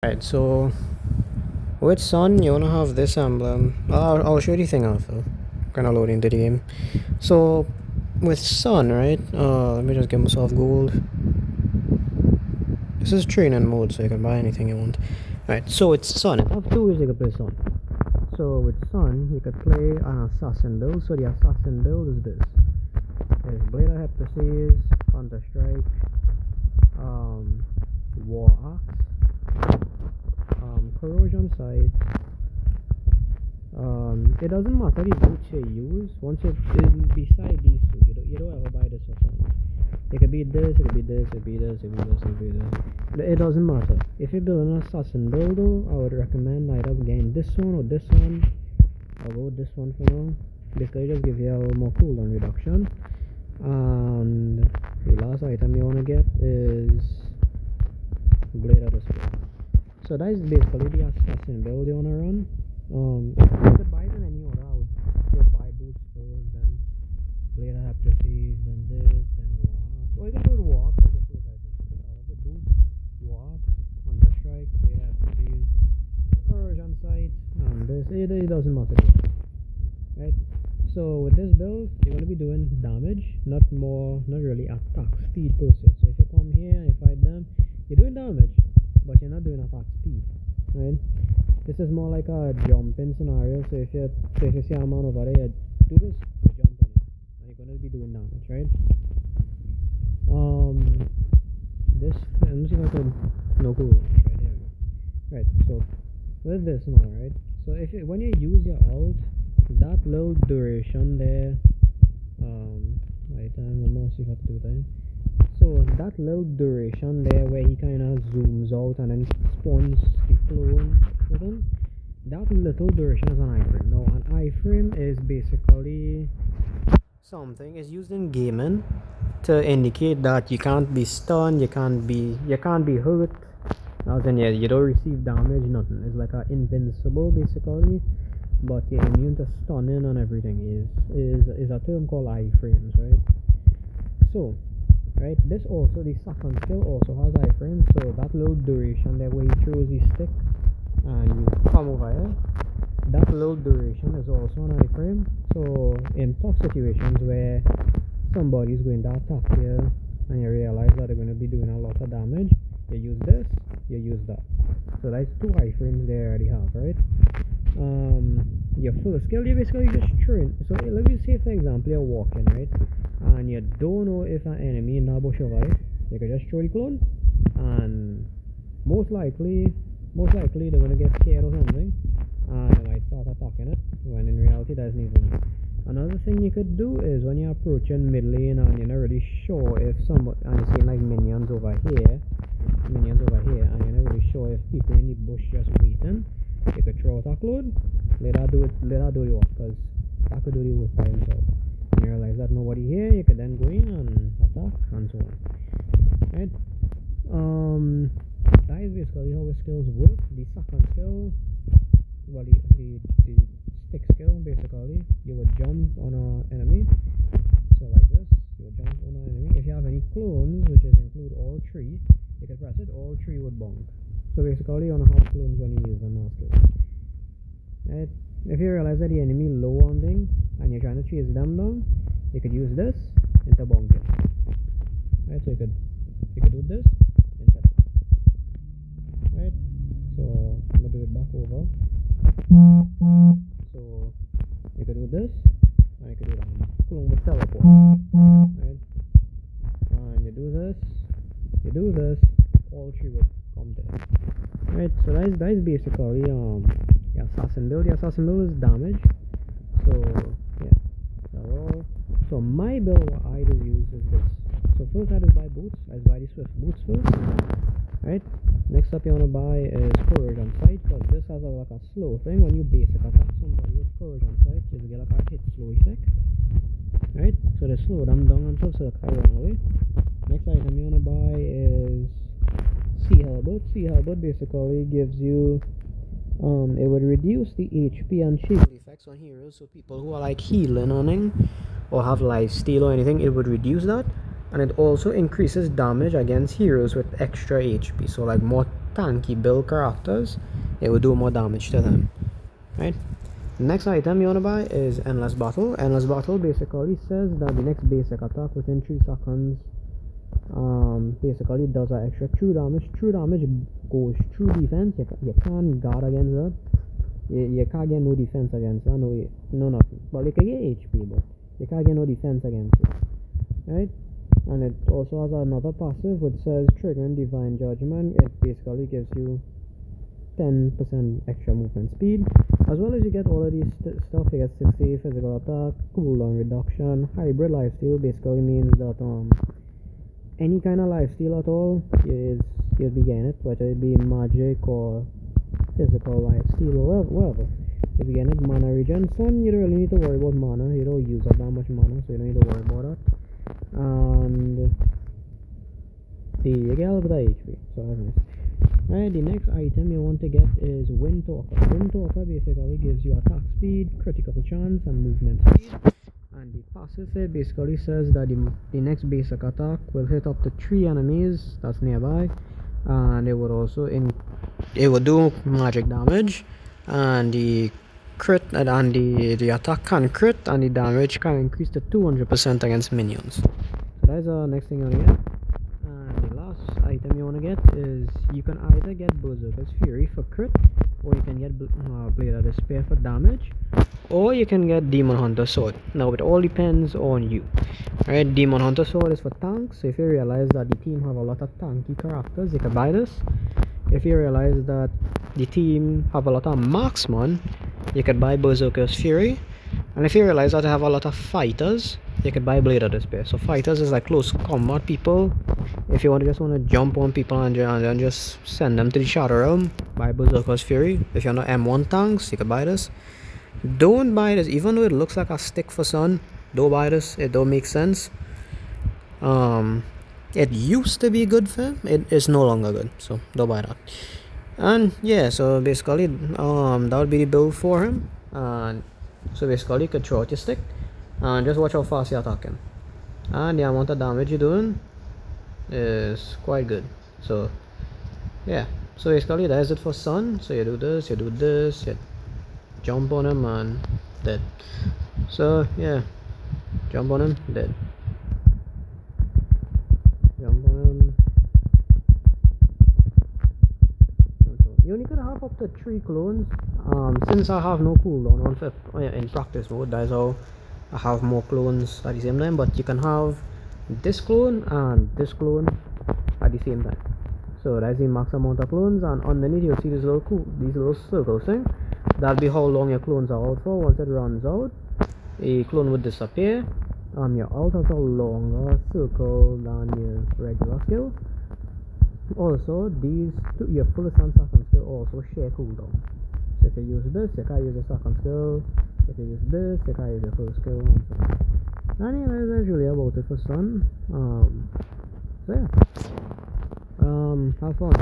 Right, so with Sun, you wanna have this emblem. I'll show you the thing after. Kind of loading into the game. So with Sun, right? Let me just get myself gold. This is training mode, so you can buy anything you want. Right, so it's Sun. I have two ways you can play Sun. So with Sun, you could play an assassin build. So the assassin build is this. There's Blade of Heptases, Counter Strike, War Axe, Corrosion Sight. It doesn't matter the boots you use. Once you beside these two, you don't ever buy this for fun. It could be this, it could be this, it could be this, it could be this, it could be this. It doesn't matter. If you build an assassin build though, I would recommend either getting this one or this one. I'll go with this one for now. Basically just give you a little more cooldown reduction. And the last item you wanna get is Blade of the Spirit. So that is basically the assassin build you wanna run. You could buy it in any order. I would say buy boots first, then Blade of Heptases, then this, then Warp. Or you can go to Warp for your first items. You could start off with boots, Warp, Thunder Strike, Blade of Heptases, Corrosion Sight, and this. It doesn't matter. Right? So with this build, you're gonna be doing damage, not really attack speed per se. So if you come here and you fight them, you're doing damage, but you're not doing attack speed. Right? This is more like a jumping scenario. So if you see a man over there, you do this, you jump on it, and you're gonna be doing damage, right? This let me see if I can no cool right there. Right, so with this now, right? So when you use your ult, that little duration there, right, I'm gonna see if I can do that. So that little duration there where he kind of zooms out and then spawns the clone with him, that little duration is an iframe. Now an iframe is basically something is used in gaming to indicate that you can't be stunned, you can't be hurt. As in, yeah, you don't receive damage, nothing. It's like a invincible basically, but you're immune to stunning and everything. Is a term called iframes, right? So right, this also, the second skill also has iframes. So that little duration there where he throws his stick and you come over here, that little duration is also an iframe. So in tough situations where somebody's going to attack you and you realize that they're going to be doing a lot of damage, you use this, you use that. So that's two iframes they already have, right? Your first skill, you basically just train. So let me say for example you're walking, right, and you don't know if an enemy in that bush over there, you can just throw the clone, and most likely they're gonna get scared or something, and they might start attacking it, when in reality that's not even you. Another thing you could do is when you're approaching mid lane and you're not really sure if somebody, and you're seeing like minions over here, and you're not really sure if people in the bush just waiting, you could throw attack load, let her do the work, because that could do the work by himself. And you realize that nobody here, you could then go in and attack and so on. Right? That is basically how the skills work. The second skill, well, the stick skill, basically, you would jump on an enemy. So like this, you would jump on an enemy. If you have any clones, which include all three, you can press it, all three would bonk. So basically you want to have clones when you use them now skill. Right? If you realize that the enemy low on thing and you're trying to chase them down, you could use this into bonking. Right, so you could do this into that. Right? So I'm gonna do it back over. So you could do this and you could do that. Clone with teleport. Right? And you do this, all three would come there. Right, so that is basically the assassin build. The assassin build is damage. So yeah. So my build, what I do use is this. So first I just buy boots. I just buy the swift boots first. Right. Next up you wanna buy is corrosion sight, because this has like a slow thing. When you basic attack somebody with corrosion sight, you get like a hit slow effect. Right. So they slow them down until circle run away. Next item you wanna buy is Sea Halberd. Sea Halberd basically gives you it would reduce the HP and shield effects on heroes, so people who are like healing on him or have life steal or anything, it would reduce that. And it also increases damage against heroes with extra HP, so like more tanky build characters, it will do more damage to them, right? The next item you want to buy is Endless Battle. Endless Battle basically says that the next basic attack within 3 seconds basically does an extra true damage. True damage goes through defense. You can't guard against that. You can't get no defense against that. No nothing. But you can get HP, but you can't get no defense against it, right? And it also has another passive which says triggering Divine Judgment. It basically gives you 10% extra movement speed, as well as you get all of these stuff. You get 60 physical attack, cooldown reduction, hybrid lifesteal. Basically means that any kind of lifesteal at all you'll be getting it, whether it be magic or physical lifesteal or whatever. If you get it, mana regen. Sun, you don't really need to worry about mana. You don't use up that much mana, so you don't need to worry about that. And you get a little bit of HP, so that's nice. Right, the next item you want to get is Wind Talker. Wind Talker basically gives you attack speed, critical chance, and movement speed. And the passive it basically says that the next basic attack will hit up to 3 enemies that's nearby, and it would also it will do magic damage, and the crit and the attack can crit, and the damage can increase to 200% against minions. So that's the next thing you want to get. And the last item you want to get is you can either get Berserker's Fury for crit, or you can get Blade of Despair for damage, or you can get Demon Hunter Sword. Now it all depends on you. Alright, Demon Hunter Sword is for tanks, so if you realize that the team have a lot of tanky characters, you can buy this. If you realize that the team have a lot of marksman, you could buy Berserker's Fury. And if you realize that they have a lot of fighters, you could buy Blade of Despair. So fighters is like close combat people. If you just want to jump on people and just send them to the Shadow Realm, buy Berserker's Fury. If you're not M1 tanks, you could buy this. Don't buy this, even though it looks like a stick for Sun. Don't buy this, it don't make sense. It used to be good for him, it is no longer good, so don't buy that. And yeah, so basically that would be the build for him. And so basically you could throw out your stick and just watch how fast you're attacking, and the amount of damage you're doing is quite good. So yeah, so basically that is it for Sun. So you do this, you jump on him and dead. So yeah, jump on him, dead. Jump on him. You only could have up to 3 clones. Since I have no cooldown on in practice mode, that's how I have more clones at the same time. But you can have this clone and this clone at the same time. So that's the max amount of clones, and underneath you'll see these little circles thing. That'll be how long your clones are out for. Once it runs out, a clone would disappear. Your alt has a longer circle than your regular skill. Also, your full and second skill also share cooldown. So if you use this, you can't use the second skill. If you use this, you can't use the first skill, and so on. Anyway, that's really about it for Sun. So yeah. Have fun.